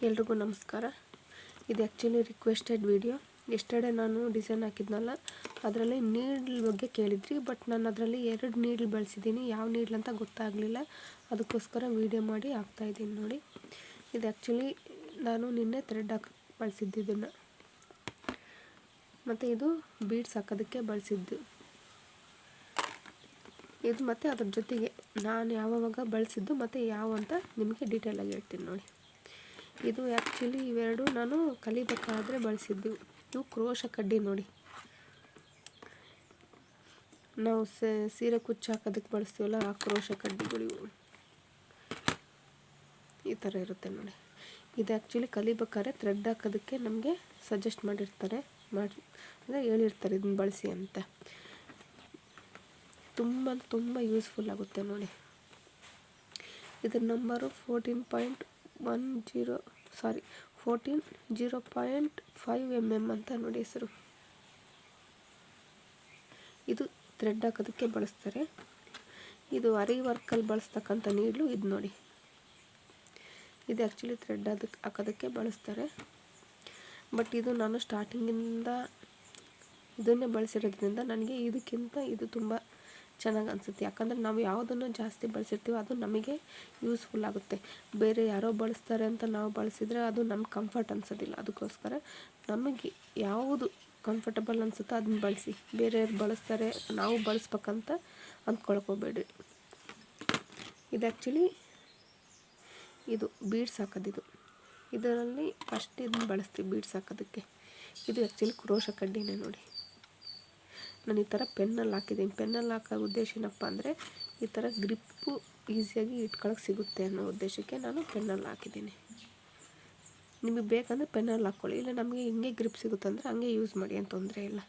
ಎಲ್ರಿಗೂ ನಮಸ್ಕಾರ. ಇದು ಆ್ಯಕ್ಚುಲಿ ರಿಕ್ವೆಸ್ಟೆಡ್ ವಿಡಿಯೋ. ಎಸ್ಟರ್ಡೇ ನಾನು ಡಿಸೈನ್ ಹಾಕಿದ್ನಲ್ಲ, ಅದರಲ್ಲಿ ನೀಡ್ಲ್ ಬಗ್ಗೆ ಕೇಳಿದ್ರಿ. ಬಟ್ ನಾನು ಅದರಲ್ಲಿ 2 ನೀಡ್ಲ್ ಬಳಸಿದ್ದೀನಿ. ಯಾವ ನೀಡ್ಲ್ ಅಂತ ಗೊತ್ತಾಗಲಿಲ್ಲ, ಅದಕ್ಕೋಸ್ಕರ ವಿಡಿಯೋ ಮಾಡಿ ಹಾಕ್ತಾಯಿದ್ದೀನಿ ನೋಡಿ. ಇದು ಆ್ಯಕ್ಚುಲಿ ನಾನು ನಿನ್ನೆ ಥ್ರೆಡ್ ಹಾಕಿ ಬಳಸಿದ್ದಿದ್ದನ್ನು, ಮತ್ತು ಇದು ಬೀಡ್ಸ್ ಹಾಕೋದಕ್ಕೆ ಬಳಸಿದ್ದು ಇದು. ಮತ್ತು ಅದ್ರ ಜೊತೆಗೆ ನಾನು ಯಾವಾಗ ಬಳಸಿದ್ದು ಮತ್ತು ಯಾವ ಅಂತ ನಿಮಗೆ ಡೀಟೇಲಾಗಿ ಹೇಳ್ತೀನಿ ನೋಡಿ. ಇದು ಆ್ಯಕ್ಚುಲಿ ಇವೆರಡು ನಾನು ಕಲಿಬೇಕಾದ್ರೆ ಬಳಸಿದ್ದು. ಇವು ಕ್ರೋಶ ಕಡ್ಡಿ ನೋಡಿ, ನಾವು ಸೀರೆ ಕುಚ್ಚು ಹಾಕೋದಕ್ಕೆ ಬಳಸ್ತೀವಲ್ಲ, ಆ ಕ್ರೋಶ ಕಡ್ಡಿಗಳು ಇವು. ಈ ಥರ ಇರುತ್ತೆ ನೋಡಿ. ಇದು ಆ್ಯಕ್ಚುಲಿ ಕಲಿಬೇಕಾದ್ರೆ ಥ್ರೆಡ್ ಹಾಕೋದಕ್ಕೆ ನಮಗೆ ಸಜೆಸ್ಟ್ ಮಾಡಿರ್ತಾರೆ, ಅಂದರೆ ಹೇಳಿರ್ತಾರೆ ಇದನ್ನ ಬಳಸಿ ಅಂತ. ತುಂಬ ಯೂಸ್ಫುಲ್ ಆಗುತ್ತೆ ನೋಡಿ. ಇದರ ನಂಬರು 14.5 mm ಅಂತ ನೋಡಿ ಹೆಸರು. ಇದು ಥ್ರೆಡ್ ಹಾಕೋದಕ್ಕೆ ಬಳಸ್ತಾರೆ. ಇದು ಅರಿ ವರ್ಕಲ್ಲಿ ಬಳಸ್ತಕ್ಕಂಥ ನೀಡ್ಲು ಇದು ನೋಡಿ. ಇದು ಆ್ಯಕ್ಚುಲಿ ಥ್ರೆಡ್ ಹಾಕೋದಕ್ಕೆ ಬಳಸ್ತಾರೆ. ಬಟ್ ಇದು ನಾನು ಸ್ಟಾರ್ಟಿಂಗಿಂದ ಇದನ್ನೇ ಬಳಸಿರೋದ್ರಿಂದ ನನಗೆ ಇದಕ್ಕಿಂತ ಇದು ತುಂಬ ಚೆನ್ನಾಗಿ ಅನಿಸುತ್ತೆ. ಯಾಕಂದರೆ ನಾವು ಯಾವುದನ್ನು ಜಾಸ್ತಿ ಬಳಸಿರ್ತೀವೋ ಅದು ನಮಗೆ ಯೂಸ್ಫುಲ್ ಆಗುತ್ತೆ. ಬೇರೆ ಯಾರೋ ಬಳಸ್ತಾರೆ ಅಂತ ನಾವು ಬಳಸಿದರೆ ಅದು ನಮ್ಗೆ ಕಂಫರ್ಟ್ ಅನಿಸೋದಿಲ್ಲ. ಅದಕ್ಕೋಸ್ಕರ ನಮಗೆ ಯಾವುದು ಕಂಫರ್ಟಬಲ್ ಅನಿಸುತ್ತೋ ಅದನ್ನ ಬಳಸಿ. ಬೇರೆಯವ್ರು ಬಳಸ್ತಾರೆ ನಾವು ಬಳಸ್ಬೇಕಂತ ಅಂದ್ಕೊಳ್ಕೋಬೇಡಿ. ಇದು ಆ್ಯಕ್ಚುಲಿ ಇದು ಬೀಡ್ಸ್ ಹಾಕೋದಿದು. ಇದರಲ್ಲಿ ಫಸ್ಟ್ ಇದನ್ನ ಬಳಸ್ತೀವಿ ಬೀಡ್ಸ್ ಹಾಕೋದಕ್ಕೆ. ಇದು ಆ್ಯಕ್ಚುಲಿ ಕ್ರೋಶ ಕಡ್ಡಿನೇ ನೋಡಿ. ನಾನು ಈ ಥರ ಪೆನ್ನಲ್ಲಿ ಹಾಕಿದ್ದೀನಿ. ಪೆನ್ನಲ್ಲಿ ಹಾಕೋ ಉದ್ದೇಶ ಏನಪ್ಪ ಅಂದರೆ ಈ ಥರ ಗ್ರಿಪ್ಪು ಈಸಿಯಾಗಿ ಇಟ್ಕೊಳಕ್ಕೆ ಸಿಗುತ್ತೆ ಅನ್ನೋ ಉದ್ದೇಶಕ್ಕೆ ನಾನು ಪೆನ್ನಲ್ಲಿ ಹಾಕಿದ್ದೀನಿ. ನಿಮಗೆ ಬೇಕಂದರೆ ಪೆನ್ನಲ್ಲಿ ಹಾಕ್ಕೊಳ್ಳಿ, ಇಲ್ಲ ನಮಗೆ ಹಿಂಗೆ ಗ್ರಿಪ್ ಸಿಗುತ್ತೆ ಅಂದರೆ ಹಂಗೆ ಯೂಸ್ ಮಾಡಿ, ಏನು ತೊಂದರೆ ಇಲ್ಲ.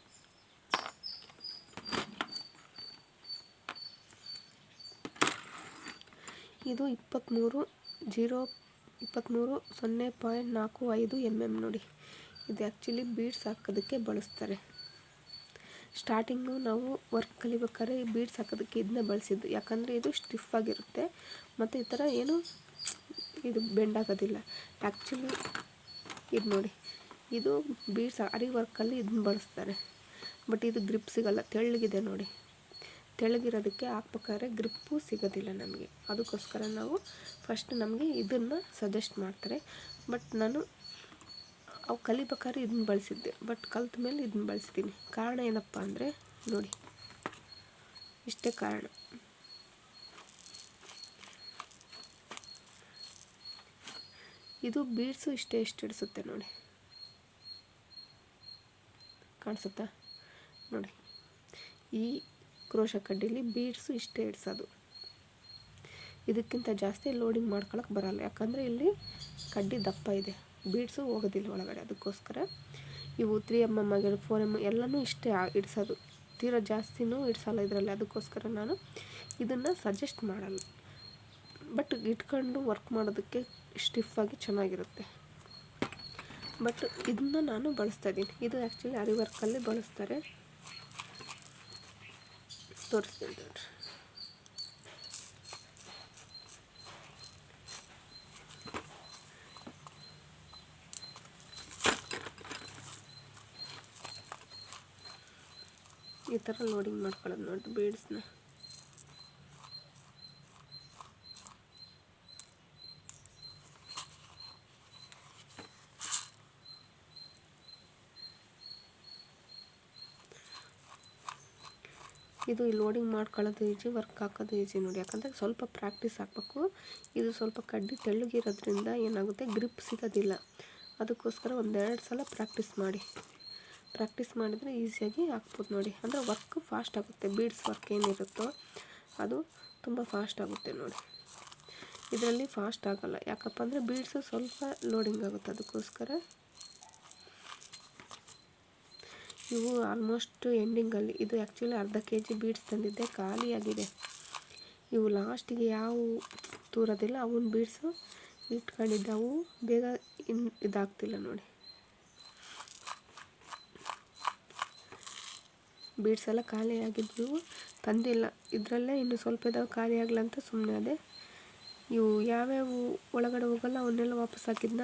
ಇದು 23.0.45 mm ನೋಡಿ. ಇದು ಆ್ಯಕ್ಚುಲಿ ಬೀಡ್ಸ್ ಹಾಕೋದಕ್ಕೆ ಬಳಸ್ತಾರೆ. ಸ್ಟಾರ್ಟಿಂಗು ನಾವು ವರ್ಕ್ ಕಲಿಬೇಕಾದ್ರೆ ಈ ಬೀಡ್ಸ್ ಹಾಕೋದಕ್ಕೆ ಇದನ್ನೇ ಬಳಸಿದ್ದು. ಯಾಕಂದರೆ ಇದು ಸ್ಟಿಫ್ ಆಗಿರುತ್ತೆ ಮತ್ತು ಈ ಥರ ಏನು ಇದು ಬೆಂಡ್ ಆಗೋದಿಲ್ಲ. ಆ್ಯಕ್ಚುಲಿ ಇದು ನೋಡಿ, ಇದು ಬೀಡ್ಸ್ ಅರಿ ವರ್ಕಲ್ಲಿ ಇದನ್ನ ಬಳಸ್ತಾರೆ. ಬಟ್ ಇದು ಗ್ರಿಪ್ ಸಿಗೋಲ್ಲ, ತೆಳ್ಳಗಿದೆ ನೋಡಿ. ತೆಳ್ಳಗಿರೋದಕ್ಕೆ ಹಾಕ್ಬೇಕಾದ್ರೆ ಗ್ರಿಪ್ಪು ಸಿಗೋದಿಲ್ಲ ನಮಗೆ. ಅದಕ್ಕೋಸ್ಕರ ನಾವು ಫಸ್ಟ್ ನಮಗೆ ಇದನ್ನು ಸಜೆಸ್ಟ್ ಮಾಡ್ತಾರೆ. ಬಟ್ ನಾನು ಅವು ಕಲಿಬೇಕಾದ್ರೆ ಇದನ್ನ ಬಳಸಿದ್ದೆ. ಬಟ್ ಕಲ್ತ ಮೇಲೆ ಇದನ್ನ ಬಳಸ್ತೀನಿ. ಕಾರಣ ಏನಪ್ಪ ಅಂದರೆ ನೋಡಿ, ಇಷ್ಟೇ ಕಾರಣ. ಇದು ಬೀಡ್ಸು ಇಷ್ಟೇ ಇಡಿಸುತ್ತೆ ನೋಡಿ, ಕಾಣಿಸುತ್ತಾ ನೋಡಿ. ಈ ಕ್ರೋಶ ಕಡ್ಡಿಲಿ ಬೀಡ್ಸು ಇಷ್ಟೇ ಇಡಿಸೋದು. ಇದಕ್ಕಿಂತ ಜಾಸ್ತಿ ಲೋಡಿಂಗ್ ಮಾಡ್ಕೊಳಕ್ಕೆ ಬರಲ್ಲ. ಯಾಕಂದರೆ ಇಲ್ಲಿ ಕಡ್ಡಿ ದಪ್ಪ ಇದೆ, ಬೀಡ್ಸು ಹೋಗೋದಿಲ್ಲ ಒಳಗಡೆ. ಅದಕ್ಕೋಸ್ಕರ ಇವು 3 mm ಆಗಿರೋ 4 mm ಎಲ್ಲನೂ ಇಷ್ಟೇ ಇಡಿಸೋದು. ತೀರಾ ಜಾಸ್ತಿನೂ ಇಡಿಸಲ್ಲ ಇದರಲ್ಲಿ. ಅದಕ್ಕೋಸ್ಕರ ನಾನು ಇದನ್ನು ಸಜೆಸ್ಟ್ ಮಾಡಲ್ಲ. ಬಟ್ ಇಟ್ಕೊಂಡು ವರ್ಕ್ ಮಾಡೋದಕ್ಕೆ ಸ್ಟಿಫಾಗಿ ಚೆನ್ನಾಗಿರುತ್ತೆ. ಬಟ್ ಇದನ್ನ ನಾನು ಬಳಸ್ತಾಯಿದ್ದೀನಿ. ಇದು ಆ್ಯಕ್ಚುಲಿ ಅರಿ ವರ್ಕಲ್ಲಿ ಬಳಸ್ತಾರೆ. ತೋರಿಸ್ತೀನಿ ನೋಡ್ರಿ. ಈ ಥರ ಲೋಡಿಂಗ್ ಮಾಡ್ಕೊಳ್ಳೋದು ನೋಡಿ ಬೀಡ್ಸ್ನ. ಇದು ಈ ಲೋಡಿಂಗ್ ಮಾಡ್ಕೊಳ್ಳೋದು ಈಜಿ, ವರ್ಕ್ ಹಾಕೋದು ಈಜಿ ನೋಡಿ. ಯಾಕಂದರೆ ಸ್ವಲ್ಪ ಪ್ರಾಕ್ಟೀಸ್ ಹಾಕಬೇಕು. ಇದು ಸ್ವಲ್ಪ ಕಡ್ಡಿ ತೆಳ್ಳಗಿರೋದ್ರಿಂದ ಏನಾಗುತ್ತೆ, ಗ್ರಿಪ್ ಸಿಗೋದಿಲ್ಲ. ಅದಕ್ಕೋಸ್ಕರ 1-2 ಸಲ ಪ್ರಾಕ್ಟೀಸ್ ಮಾಡಿ. ಪ್ರಾಕ್ಟೀಸ್ ಮಾಡಿದರೆ ಈಸಿಯಾಗಿ ಹಾಕ್ಬೋದು ನೋಡಿ. ಅಂದರೆ ವರ್ಕ್ ಫಾಸ್ಟ್ ಆಗುತ್ತೆ. ಬೀಡ್ಸ್ ವರ್ಕ್ ಏನಿರುತ್ತೋ ಅದು ತುಂಬ ಫಾಸ್ಟ್ ಆಗುತ್ತೆ ನೋಡಿ. ಇದರಲ್ಲಿ ಫಾಸ್ಟ್ ಆಗೋಲ್ಲ. ಯಾಕಪ್ಪ ಅಂದರೆ ಬೀಡ್ಸು ಸ್ವಲ್ಪ ಲೋಡಿಂಗ್ ಆಗುತ್ತೆ. ಅದಕ್ಕೋಸ್ಕರ ಇವು ಆಲ್ಮೋಸ್ಟ್ ಎಂಡಿಂಗಲ್ಲಿ. ಇದು ಆ್ಯಕ್ಚುಲಿ ಅರ್ಧ kg ಬೀಡ್ಸ್ ತಂದಿದ್ದೆ, ಖಾಲಿಯಾಗಿದೆ. ಇವು ಲಾಸ್ಟಿಗೆ ಯಾವ ತೂರೋದಿಲ್ಲ ಅವನ್ನ ಬೀಡ್ಸು ಇಟ್ಕೊಂಡಿದ್ದೆ. ಅವು ಬೇಗ ಇದಾಗ್ತಿಲ್ಲ ನೋಡಿ. ಬೀಡ್ಸ್ ಎಲ್ಲ ಖಾಲಿ ಆಗಿದ್ವು, ತಂದಿಲ್ಲ. ಇದರಲ್ಲೇ ಇನ್ನು ಸ್ವಲ್ಪ ಇದಾವೆ, ಖಾಲಿ ಆಗಲ್ಲ ಅಂತ ಸುಮ್ಮನೆ ಅದೇ. ಇವು ಯಾವ್ಯಾವು ಒಳಗಡೆ ಹೋಗಲ್ಲ ಅವನ್ನೆಲ್ಲ ವಾಪಸ್ ಹಾಕಿದ್ನ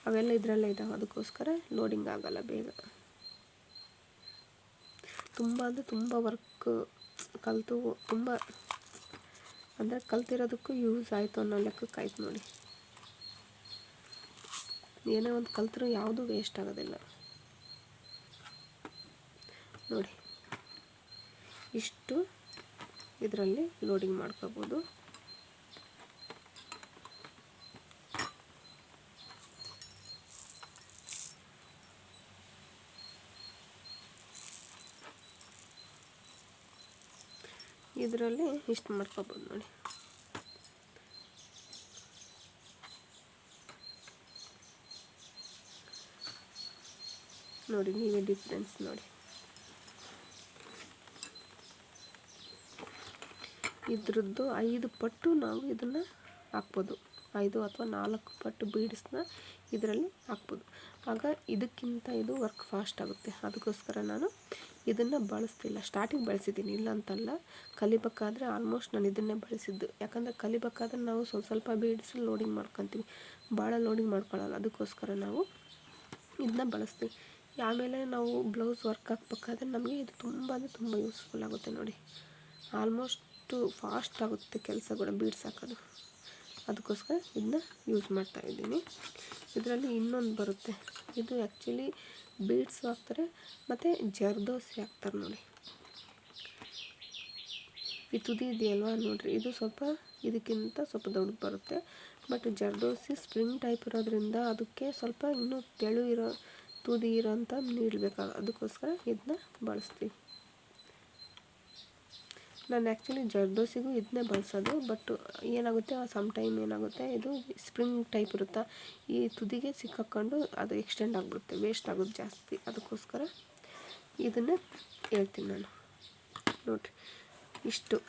ಅವೆಲ್ಲ ಇದರಲ್ಲೇ ಇದ್ದಾವೆ, ಅದಕ್ಕೋಸ್ಕರ ಲೋಡಿಂಗ್ ಆಗೋಲ್ಲ ಬೇಗ. ತುಂಬ ಅಂದರೆ ತುಂಬ ವರ್ಕ್ ಕಲಿತು ತುಂಬ ಅಂದರೆ ಕಲ್ತಿರೋದಕ್ಕೂ ಯೂಸ್ ಆಯಿತು ಅನ್ನೋ ಲೆಕ್ಕಕ್ಕೆ ಆಯ್ತು ನೋಡಿ. ಏನೇ ಒಂದು ಕಲ್ತರೂ ಯಾವುದೂ ವೇಸ್ಟ್ ಆಗೋದಿಲ್ಲ ನೋಡಿ. ಇಷ್ಟು ಇದರಲ್ಲಿ ಲೋಡಿಂಗ್ ಮಾಡ್ಕೋಬೋದು. ಇದರಲ್ಲಿ ಇಷ್ಟು ಮಾಡ್ಕೋಬೋದು ನೋಡಿ. ನೋಡಿ ನೀವೇ ಡಿಫ್ರೆನ್ಸ್ ನೋಡಿ. ಇದ್ರದ್ದು 5 ಪಟ್ಟು ನಾವು ಇದನ್ನು ಹಾಕ್ಬೋದು, 5 ಅಥವಾ 4 ಪಟ್ಟು ಬೀಡ್ಸ್ನ ಇದರಲ್ಲಿ ಹಾಕ್ಬೋದು. ಆಗ ಇದಕ್ಕಿಂತ ಇದು ವರ್ಕ್ ಫಾಸ್ಟ್ ಆಗುತ್ತೆ. ಅದಕ್ಕೋಸ್ಕರ ನಾನು ಇದನ್ನು ಬಳಸ್ತಿಲ್ಲ. ಸ್ಟಾರ್ಟಿಂಗ್ ಬಳಸಿದ್ದೀನಿ, ಇಲ್ಲ ಅಂತಲ್ಲ. ಕಲಿಬೇಕಾದ್ರೆ ಆಲ್ಮೋಸ್ಟ್ ನಾನು ಇದನ್ನೇ ಬಳಸಿದ್ದು. ಯಾಕಂದರೆ ಕಲಿಬೇಕಾದ್ರೆ ನಾವು ಸ್ವಲ್ಪ ಬೀಡ್ಸ್ ಲೋಡಿಂಗ್ ಮಾಡ್ಕೊತೀವಿ, ಭಾಳ ಲೋಡಿಂಗ್ ಮಾಡ್ಕೊಳ್ಳಲ್ಲ. ಅದಕ್ಕೋಸ್ಕರ ನಾವು ಇದನ್ನ ಬಳಸ್ತೀವಿ. ಆಮೇಲೆ ನಾವು ಬ್ಲೌಸ್ ವರ್ಕ್ ಹಾಕ್ಬೇಕಾದ್ರೆ ನಮಗೆ ಇದು ತುಂಬ ಅಂದರೆ ತುಂಬ ಯೂಸ್ಫುಲ್ ಆಗುತ್ತೆ ನೋಡಿ. ಆಲ್ಮೋಸ್ಟು ಫಾಸ್ಟ್ ಆಗುತ್ತೆ ಕೆಲಸ ಕೂಡ ಬೀಡ್ಸ್ ಹಾಕೋದು. ಅದಕ್ಕೋಸ್ಕರ ಇದನ್ನ ಯೂಸ್ ಮಾಡ್ತಾಯಿದ್ದೀನಿ. ಇದರಲ್ಲಿ ಇನ್ನೊಂದು ಬರುತ್ತೆ, ಇದು ಆ್ಯಕ್ಚುಲಿ ಬೀಡ್ಸು ಹಾಕ್ತಾರೆ ಮತ್ತು ಜರ್ದೋಸಿ ಹಾಕ್ತಾರೆ ನೋಡಿ. ಈ ತುದಿ ಇದೆಯಲ್ವ ನೋಡಿರಿ, ಇದು ಸ್ವಲ್ಪ ಇದಕ್ಕಿಂತ ಸ್ವಲ್ಪ ದೊಡ್ಡದು ಬರುತ್ತೆ. ಬಟ್ ಜರ್ದೋಸಿ ಸ್ಪ್ರಿಂಗ್ ಟೈಪ್ ಇರೋದ್ರಿಂದ ಅದಕ್ಕೆ ಸ್ವಲ್ಪ ಇನ್ನೂ ತೆಳು ಇರೋ ತುದಿ ಇರೋಂಥ ನೀಡಬೇಕಾಗ, ಅದಕ್ಕೋಸ್ಕರ ಇದನ್ನ ಬಳಸ್ತೀವಿ. ನಾನು ಆ್ಯಕ್ಚುಲಿ ಜರ್ದೋಸಿಗೂ ಇದನ್ನೇ ಬಳಸೋದು. ಬಟ್ ಏನಾಗುತ್ತೆ ಸಮ್ ಟೈಮ್ ಏನಾಗುತ್ತೆ, ಇದು ಸ್ಪ್ರಿಂಗ್ ಟೈಪ್ ಇರುತ್ತಾ, ಈ ತುದಿಗೆ ಸಿಕ್ಕಾಕೊಂಡು ಅದು ಎಕ್ಸ್ಟೆಂಡ್ ಆಗಿಬಿಡುತ್ತೆ, ವೇಸ್ಟ್ ಆಗೋದು ಜಾಸ್ತಿ. ಅದಕ್ಕೋಸ್ಕರ ಇದನ್ನು ಹೇಳ್ತೀನಿ ನಾನು ನೋಡಿರಿ. ಇಷ್ಟು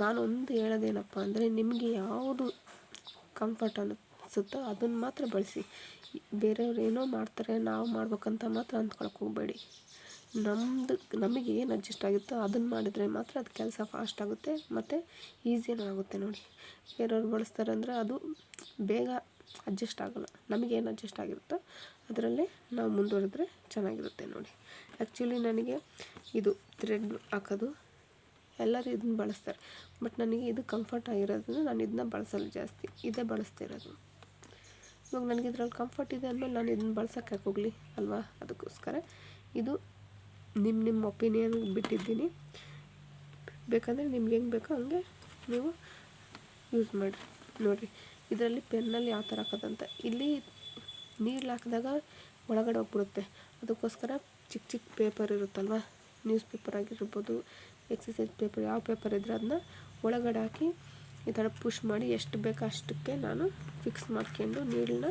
ನಾನು ಒಂದು ಹೇಳೋದೇನಪ್ಪ ಅಂದರೆ, ನಿಮಗೆ ಯಾವುದು ಕಂಫರ್ಟ್ ಅನಿಸುತ್ತೋ ಅದನ್ನು ಮಾತ್ರ ಬಳಸಿ. ಬೇರೆಯವ್ರು ಏನೋ ಮಾಡ್ತಾರೆ ನಾವು ಮಾಡ್ಬೇಕಂತ ಮಾತ್ರ ಅಂದ್ಕೊಳಕ್ಕೆ ಹೋಗಬೇಡಿ. ನಮಗೆ ಏನು ಅಡ್ಜಸ್ಟ್ ಆಗುತ್ತೋ ಅದನ್ನು ಮಾಡಿದರೆ ಮಾತ್ರ ಅದು ಕೆಲಸ ಫಾಸ್ಟ್ ಆಗುತ್ತೆ ಮತ್ತು ಈಸಿನೂ ಆಗುತ್ತೆ ನೋಡಿ. ಬೇರೆಯವ್ರು ಬಳಸ್ತಾರೆ ಅಂದರೆ ಅದು ಬೇಗ ಅಡ್ಜಸ್ಟ್ ಆಗೋಲ್ಲ. ನಮಗೇನು ಅಡ್ಜಸ್ಟ್ ಆಗಿರುತ್ತೋ ಅದರಲ್ಲೇ ನಾವು ಮುಂದುವರೆದ್ರೆ ಚೆನ್ನಾಗಿರುತ್ತೆ ನೋಡಿ. ಆ್ಯಕ್ಚುಲಿ ನನಗೆ ಇದು ಥ್ರೆಡ್ ಹಾಕೋದು ಎಲ್ಲರೂ ಇದನ್ನ ಬಳಸ್ತಾರೆ, ಬಟ್ ನನಗೆ ಇದು ಕಂಫರ್ಟ್ ಆಗಿರೋದ್ರಿಂದ ನಾನು ಇದನ್ನ ಬಳಸಲ್ಲ ಜಾಸ್ತಿ, ಇದೇ ಬಳಸ್ತಿರೋದು. ಇವಾಗ ನನಗೆ ಇದ್ರಲ್ಲಿ ಕಂಫರ್ಟ್ ಇದೆ ಅಂದಮೇಲೆ ನಾನು ಇದನ್ನ ಬಳಸೋಕ್ಕೆ ಯಾಕೆ ಹೋಗಲಿ ಅಲ್ವಾ. ಅದಕ್ಕೋಸ್ಕರ ಇದು ನಿಮ್ಮ ಒಪಿನಿಯನ್ಗೆ ಬಿಟ್ಟಿದ್ದೀನಿ. ಬೇಕಂದರೆ ನಿಮ್ಗೆ ಹೆಂಗೆ ಬೇಕೋ ಹಂಗೆ ನೀವು ಯೂಸ್ ಮಾಡಿರಿ ನೋಡಿರಿ. ಇದರಲ್ಲಿ ಪೆನ್ನಲ್ಲಿ ಯಾವ ಥರ ಹಾಕೋದಂತ, ಇಲ್ಲಿ ನೀರು ಹಾಕಿದಾಗ ಒಳಗಡೆ ಹೋಗ್ಬಿಡುತ್ತೆ. ಅದಕ್ಕೋಸ್ಕರ ಚಿಕ್ಕ ಚಿಕ್ಕ ಪೇಪರ್ ಇರುತ್ತಲ್ವ, ನ್ಯೂಸ್ ಪೇಪರ್ ಆಗಿರ್ಬೋದು, ಎಕ್ಸಸೈಸ್ ಪೇಪರ್, ಯಾವ ಪೇಪರ್ ಇದ್ದರೆ ಅದನ್ನ ಒಳಗಡೆ ಹಾಕಿ ಈ ಥರ ಪುಷ್ ಮಾಡಿ ಎಷ್ಟು ಬೇಕೋ ಅಷ್ಟಕ್ಕೆ ನಾನು ಫಿಕ್ಸ್ ಮಾಡ್ಕೊಂಡು ನೀಡನ್ನ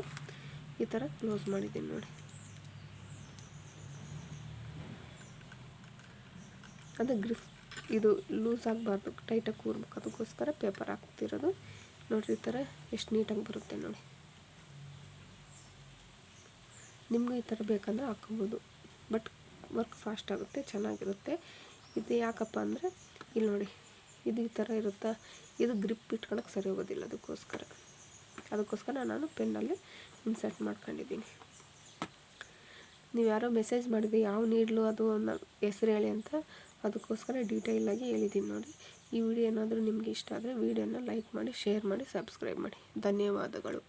ಈ ಥರ ಕ್ಲೋಸ್ ಮಾಡಿದ್ದೀನಿ ನೋಡಿ. ಅದು ಗ್ರಿಪ್ ಇದು ಲೂಸ್ ಆಗಬಾರ್ದು, ಟೈಟಾಗಿ ಕೂರ್ಬೇಕು. ಅದಕ್ಕೋಸ್ಕರ ಪೇಪರ್ ಹಾಕ್ತಿರೋದು ನೋಡಿರಿ. ಈ ಥರ ಎಷ್ಟು ನೀಟಾಗಿ ಬರುತ್ತೆ ನೋಡಿ. ನಿಮಗೂ ಈ ಥರ ಬೇಕಂದ್ರೆ ಹಾಕ್ಕೊಬೋದು, ಬಟ್ ವರ್ಕ್ ಫಾಸ್ಟ್ ಆಗುತ್ತೆ, ಚೆನ್ನಾಗಿರುತ್ತೆ. ಇದು ಯಾಕಪ್ಪ ಅಂದರೆ ಇಲ್ಲಿ ನೋಡಿ, ಇದು ಈ ಥರ ಇರುತ್ತಾ, ಇದು ಗ್ರಿಪ್ ಇಟ್ಕೊಳಕ್ಕೆ ಸರಿ ಹೋಗೋದಿಲ್ಲ. ಅದಕ್ಕೋಸ್ಕರ ನಾನು ಪೆನ್ನಲ್ಲಿ ಇನ್ಸರ್ಟ್ ಮಾಡ್ಕೊಂಡಿದ್ದೀನಿ. ನೀವು ಯಾರೋ ಮೆಸೇಜ್ ಮಾಡಿದ್ರಿ ಯಾವ ನೀಡ್ಲು ಅದು ಹೆಸರು ಹೇಳಿ ಅಂತ, ಅದಕ್ಕೋಸ್ಕರ ಡೀಟೇಲಾಗಿ ಹೇಳಿದ್ದೀನಿ ನೋಡಿ. ಈ ವಿಡಿಯೋ ಏನಾದರೂ ನಿಮಗೆ ಇಷ್ಟ ಆದರೆ ವಿಡಿಯೋನ ಲೈಕ್ ಮಾಡಿ, ಶೇರ್ ಮಾಡಿ, ಸಬ್ಸ್ಕ್ರೈಬ್ ಮಾಡಿ. ಧನ್ಯವಾದಗಳು.